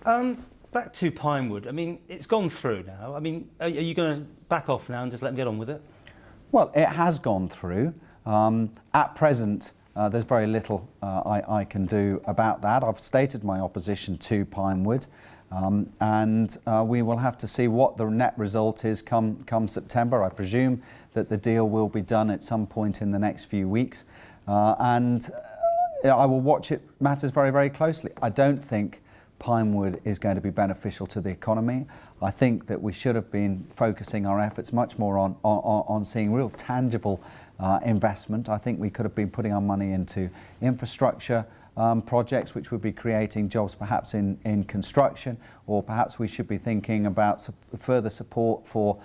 Back to Pinewood. I mean, it's gone through now. I mean, are you going to back off now and just let them get on with it? Well, it has gone through. At present, there's very little I can do about that. I've stated my opposition to Pinewood, and we will have to see what the net result is come September. I presume that the deal will be done at some point in the next few weeks, and I will watch matters very, very closely. I don't think Pinewood is going to be beneficial to the economy. I think that we should have been focusing our efforts much more on seeing real tangible investment. I think we could have been putting our money into infrastructure projects which would be creating jobs perhaps in construction, or perhaps we should be thinking about further support for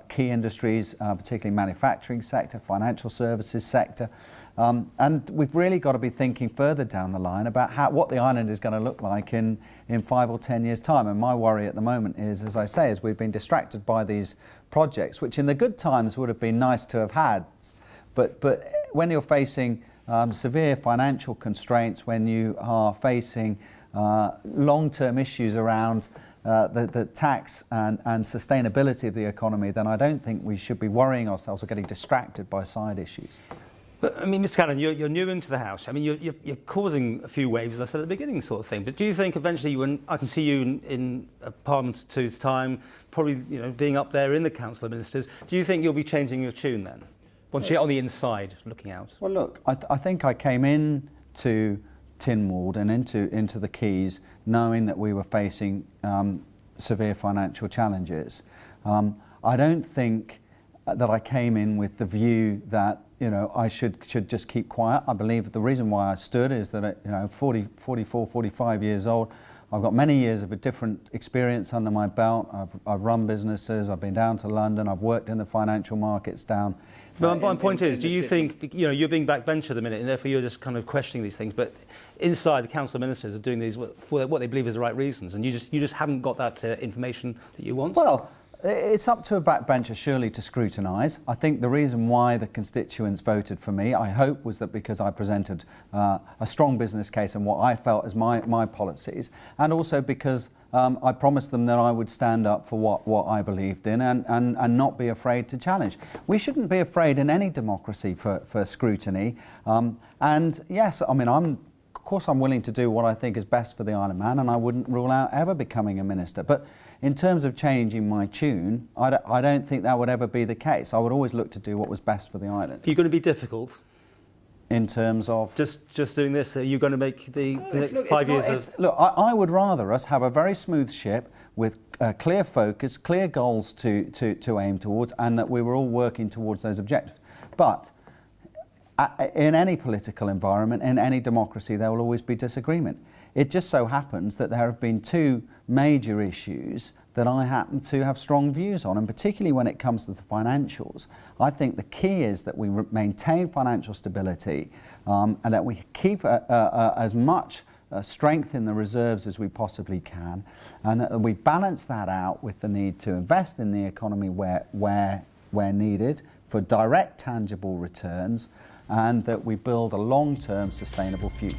key industries, particularly manufacturing sector, financial services sector. And we've really got to be thinking further down the line about what the island is going to look like in 5 or 10 years' time. And my worry at the moment is, as I say, is we've been distracted by these projects, which in the good times would have been nice to have had. But when you're facing severe financial constraints, when you are facing long-term issues around the tax and sustainability of the economy, then I don't think we should be worrying ourselves or getting distracted by side issues. But I mean, Mr. Cannan, you're new into the House. I mean, you're causing a few waves, as I said at the beginning, sort of thing. But do you think eventually, when I can see you in Parliament 2's time, probably being up there in the Council of Ministers, do you think you'll be changing your tune then, once you're on the inside looking out? Well, look, I think I came in to Tynwald and into the Keys knowing that we were facing severe financial challenges. I don't think that I came in with the view that I should just keep quiet. I believe the reason why I stood is that at 44, 45 years old, I've got many years of a different experience under my belt. I've run businesses, I've been down to London, I've worked in the financial markets down. But my point is, do you think, you're being backbencher at the minute, and therefore you're just kind of questioning these things, but inside the Council of Ministers are doing these for what they believe is the right reasons, and you just haven't got that information that you want? Well, it's up to a backbencher surely to scrutinise. I think the reason why the constituents voted for me, I hope, was that because I presented a strong business case and what I felt as my policies, and also because I promised them that I would stand up for what I believed in and not be afraid to challenge. We shouldn't be afraid in any democracy for scrutiny. And yes, I mean, of course I'm willing to do what I think is best for the Isle of Man, and I wouldn't rule out ever becoming a minister. But in terms of changing my tune, I don't think that would ever be the case. I would always look to do what was best for the island. Are you going to be difficult? In terms of? Just doing this, are you going to make the next 5 years of... Look, I would rather us have a very smooth ship with clear focus, clear goals to aim towards, and that we were all working towards those objectives. But in any political environment, in any democracy, there will always be disagreement. It just so happens that there have been two major issues that I happen to have strong views on, and particularly when it comes to the financials. I think the key is that we maintain financial stability and that we keep as much strength in the reserves as we possibly can, and that we balance that out with the need to invest in the economy where needed for direct tangible returns, and that we build a long-term sustainable future.